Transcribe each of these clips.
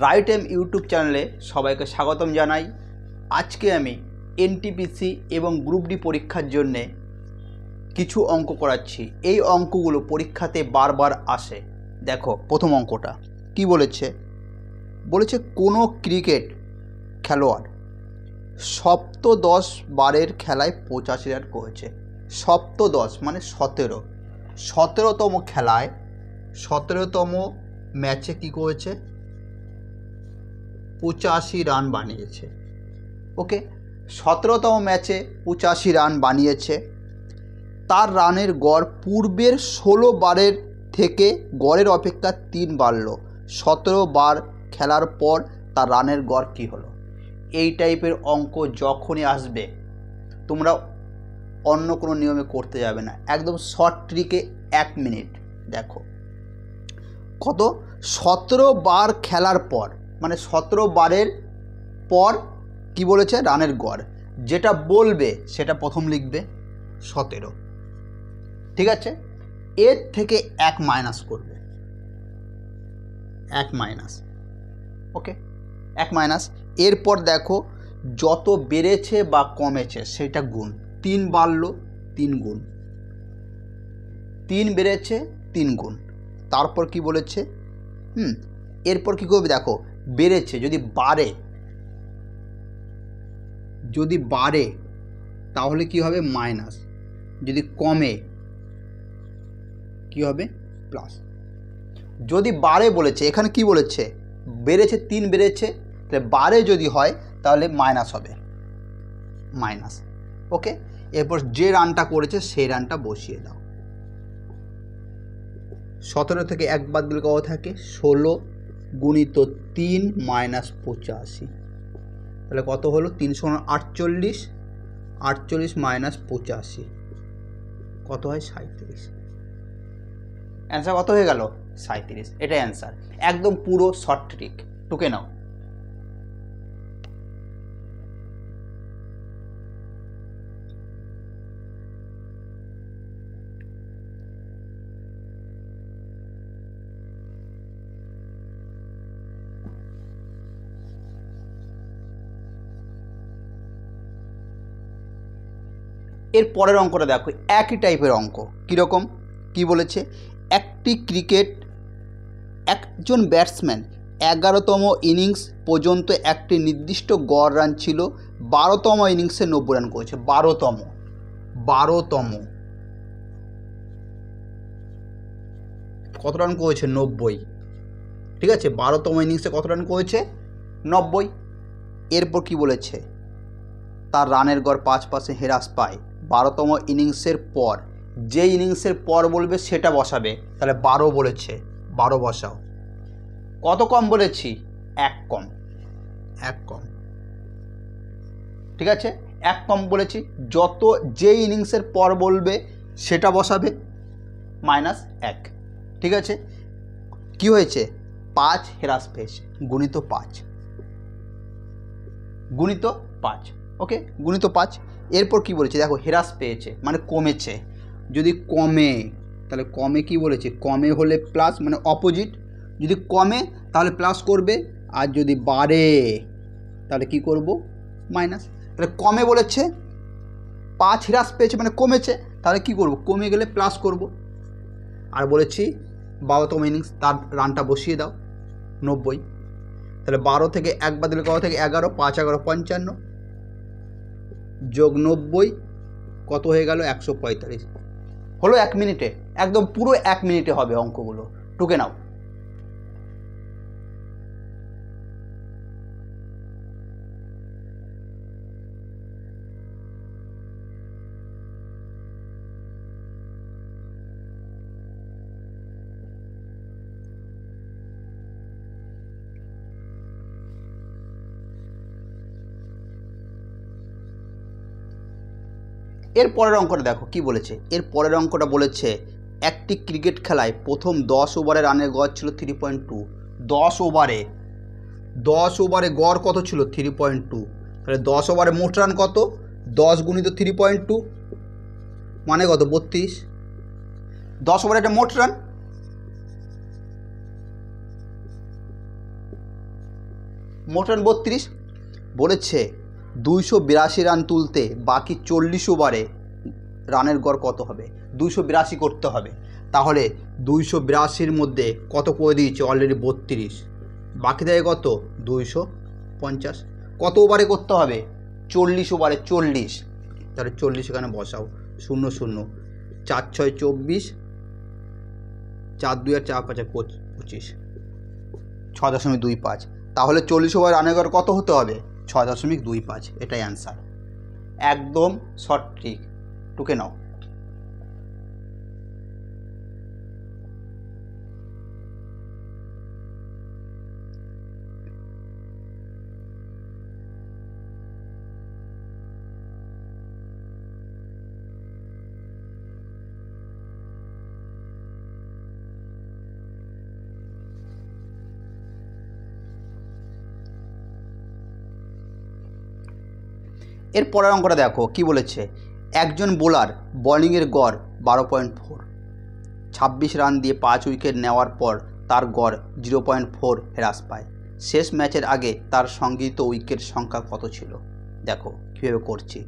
Right M YouTube চ্যানেলে সবাইকে স্বাগতম জানাই। আজকে আমি এনটিপিসি এবং গ্রুপ ডি পরীক্ষার জন্যে কিছু অঙ্ক করাচ্ছি। এই অঙ্কগুলো পরীক্ষাতে বারবার আসে। দেখো প্রথম অঙ্কটা কি বলেছে, কোনো ক্রিকেট খেলোয়াড় সপ্তদশ বারের খেলায় 85 রান করেছে। সপ্তদশ মানে 17তম খেলায় 17তম ম্যাচে কি করেছে, 85 রান বানিয়েছে। ওকে, 17তম ম্যাচে 85 রান বানিয়েছে। তার রানের গড় পূর্বের 16 বারের থেকে গড়ের অপেক্ষা 3 বাড়ল। 17 বার খেলার পর তার রানের গড় কী হলো? এই টাইপের অঙ্ক যখনই আসবে তোমরা অন্য কোনো নিয়মে করতে যাবে না, একদম শর্ট ট্রিকে 1 মিনিট। দেখো কত, 17 বার খেলার পর মানে 17 বারের পর কি বলেছে, রানের গড়। যেটা বলবে সেটা প্রথম লিখবে 17, ঠিক আছে। এর থেকে 1 মাইনাস করবে, 1 মাইনাস, ওকে 1 মাইনাস। এরপর দেখো যত বেড়েছে বা কমেছে সেটা গুণ। 3 বাড়লো 3 গুণ, 3 বেড়েছে 3 গুণ। তারপর কি বলেছে, এরপর কি করবে, দেখো বেড়েছে, যদি বাড়ে তাহলে কি হবে মাইনাস, যদি কমে কি হবে প্লাস। যদি বাড়ে বলেছে, এখানে কি বলেছে, বেড়েছে 3 বেড়েছে, তাহলে বাড়ে যদি হয় তাহলে মাইনাস হবে, মাইনাস। ওকে, এরপর যে রানটা করেছে সেই রানটা বসিয়ে দাও। 17 থেকে 1 বাদ দিলে কত থাকে, 16 গুণিত 3 মাইনাস 85, তাহলে কত হলো, 348, 48 মাইনাস 85 কত হয়, 37। অ্যান্সার কত হয়ে গেল, 37। এটাই অ্যান্সার, একদম পুরো শর্ট ট্রিক, টুকে নাও। এর পরের অঙ্কটা দেখো, একই টাইপের অঙ্ক। কীরকম, কি বলেছে, একজন ব্যাটসম্যান 11তম ইনিংস পর্যন্ত একটি নির্দিষ্ট গড় রান ছিল, 12তম ইনিংসে 90 রান করেছে। 12তম কত রান করেছে, 90, ঠিক আছে। 12তম ইনিংসে কত রান করেছে, 90। এরপর কি বলেছে, তার রানের গড় 5% হ্রাস পায় 12তম ইনিংসের পর। যে ইনিংসের পর বলবে সেটা বসাবে, তাহলে 12 বলেছে, 12 বসাও। কত কম বলেছি, 1 কম, 1 কম, ঠিক আছে। 1 কম বলেছি, যে ইনিংসের পর বলবে সেটা বসাবে, -1, ঠিক আছে। কি হয়েছে, 5 হ্রাস পেয়েছে, গুণিত 5, ওকে, গুণিত 5। এরপর কি বলেছে, দেখো হ্রাস পেয়েছে মানে কমেছে। যদি কমে তাহলে কমে কি বলেছে, কমে হলে প্লাস মানে অপোজিট। যদি কমে তাহলে প্লাস করবে, আর যদি বাড়ে তাহলে কি করব, মাইনাস। তাহলে কমে বলেছে, 5 হ্রাস পেয়েছে মানে কমেছে, তাহলে কি করব, কমে গেলে প্লাস করব। আর বলেছি 12তম ইনিংস, তার রানটা বসিয়ে দাও 90। তাহলে 12 থেকে 1 বাদ দিলে কত থেকে 11, 5 11 55 যোগ 90 কত হয়ে গেল, 145। হলো 1 মিনিটে, একদম পুরো 1 মিনিটে হবে অঙ্কগুলো, টুকে নাও। এর পরের অঙ্কটা দেখো কি বলেছে। এর পরের অঙ্কটা বলেছে, একটি ক্রিকেট খেলায় প্রথম 10 ওভারে রানের গড় ছিল 3.2। 10 ওভারে গড় কত ছিল, 3.2। তাহলে 10 ওভারে মোট রান কত, 10 গুণিত 3.2 মানে কত, 32। 10 ওভারে একটা মোট রান, মোট রান 32। বলেছে 282 রান তুলতে বাকি 40 ওভারে রানের গড় কত হবে? 282 করতে হবে। তাহলে 282-র মধ্যে কত করে দিয়েছে? অলরেডি 32, বাকি থাকে কত? 250। কত ওভারে করতে হবে? 40 ওভারে, 40। তাহলে 40 এখানে বসাও, 0 0, 4 6 24, 4 2 আর 4 5 25, 6.25। তাহলে 40 ওভার রানের গড় কত হতে হবে? 6.25। এটাই অ্যান্সার, একদম সঠিক। টুকে নাও। এর পরের অঙ্কটা দেখো কি বলেছে। একজন বোলার বোলিংয়ের গড় 12.4, 26 রান দিয়ে 5 উইকেট নেওয়ার পর তার গড় 0.4 হ্রাস পায়। শেষ ম্যাচের আগে তার সংগৃহীত উইকেট সংখ্যা কত ছিল? দেখো কীভাবে করছি।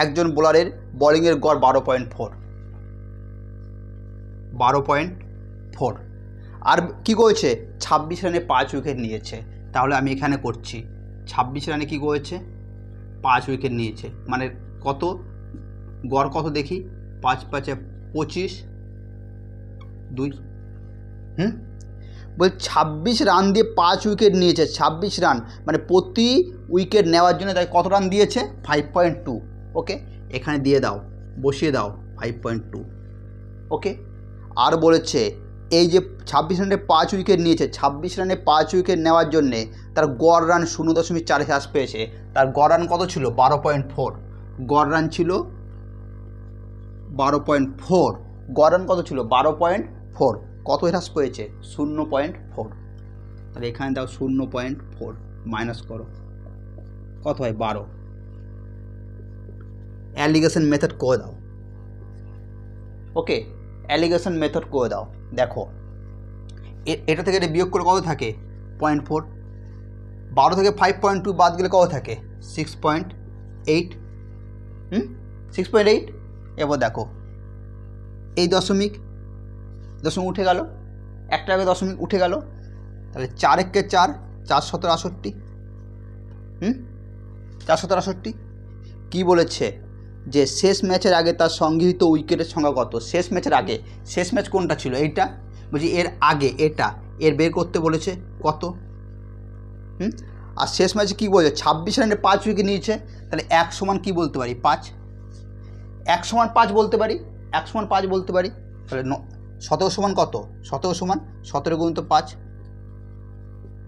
একজন বোলারের বোলিংয়ের গড় 12.4, আর কি করেছে? 26 রানে 5 উইকেট নিয়েছে। তাহলে আমি এখানে করছি 26 রানে কি করেছে? 5 উইকেট নিয়েছে, মানে কত গড় কত দেখি? 5 5 25, 2 বল 26 রান দিয়ে 5 উইকেট নিয়েছে। 26 রান মানে প্রতি উইকেট নেওয়ার জন্য তাই কত রান দিয়েছে? 5.2। ওকে, এখানে দিয়ে দাও, বসিয়ে দাও 5.2। ওকে, আর বলেছে এই যে 26 রানে 5 উইকেট নিয়েছে, 26 রানে 5 উইকেট নেওয়ার জন্যে তার গড় রান 0.4 হ্রাস পেয়েছে। তার গড় রান কত ছিল? 12.4। গড় রান ছিল 12.4। গড় রান কত ছিল? 12.4। কত হ্রাস পেয়েছে? 0.4। তাহলে এখানে দাও 0.4, মাইনাস করো, কত হয়? 12। অ্যালিগেশন মেথড করে দাও। ওকে, অ্যালিগেশন মেথড করে দাও। দেখো এটা থেকে এটা বিয়োগ করে কত থাকে? 0.4। 12 থেকে 5.2 বাদ গেলে কত থাকে? 6.8। 6.8। এবার দেখো এই দশমিক উঠে গেল, একটা আগে দশমিক উঠে গেল। তাহলে 4 একে 4, 4 17 68। 4 17 68। কী বলেছে? যে শেষ ম্যাচের আগে তার সংগৃহীত উইকেটের সংখ্যা কত? শেষ ম্যাচের আগে, শেষ ম্যাচ কোনটা ছিল? এইটা। বলছি এর আগে এটা, এর বের করতে বলেছে কত? আর শেষ ম্যাচে কী বলেছে? 26 রানে 5 উইকেট নিয়েছে। তাহলে 1 সমান কী বলতে পারি? 5। 1 সমান 5 বলতে পারি, 1 সমান 5 বলতে পারি। তাহলে 17 সমান কত? 17 সমান 17 গুণিত 5,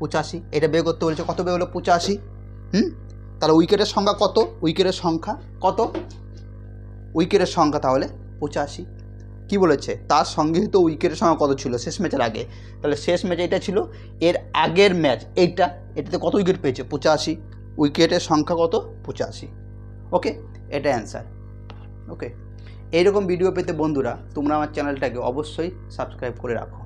85। এটা বের করতে বলেছে, কত বের হলো? 85। তাহলে উইকেটের সংখ্যা কত? উইকেটের সংখ্যা কত? উইকেটের সংখ্যা তাহলে 85। কি বলেছে? তার সংগৃহীত উইকেটের সংখ্যা কত ছিল শেষ ম্যাচের আগে? তাহলে শেষ ম্যাচ এটা ছিল, এর আগের ম্যাচ এইটা, এটাতে কত উইকেট পেয়েছে? 85। উইকেটের সংখ্যা কত? 85। ওকে, এটা অ্যান্সার। ওকে, এইরকম ভিডিও পেতে বন্ধুরা তোমরা আমার চ্যানেলটাকে অবশ্যই সাবস্ক্রাইব করে রাখো।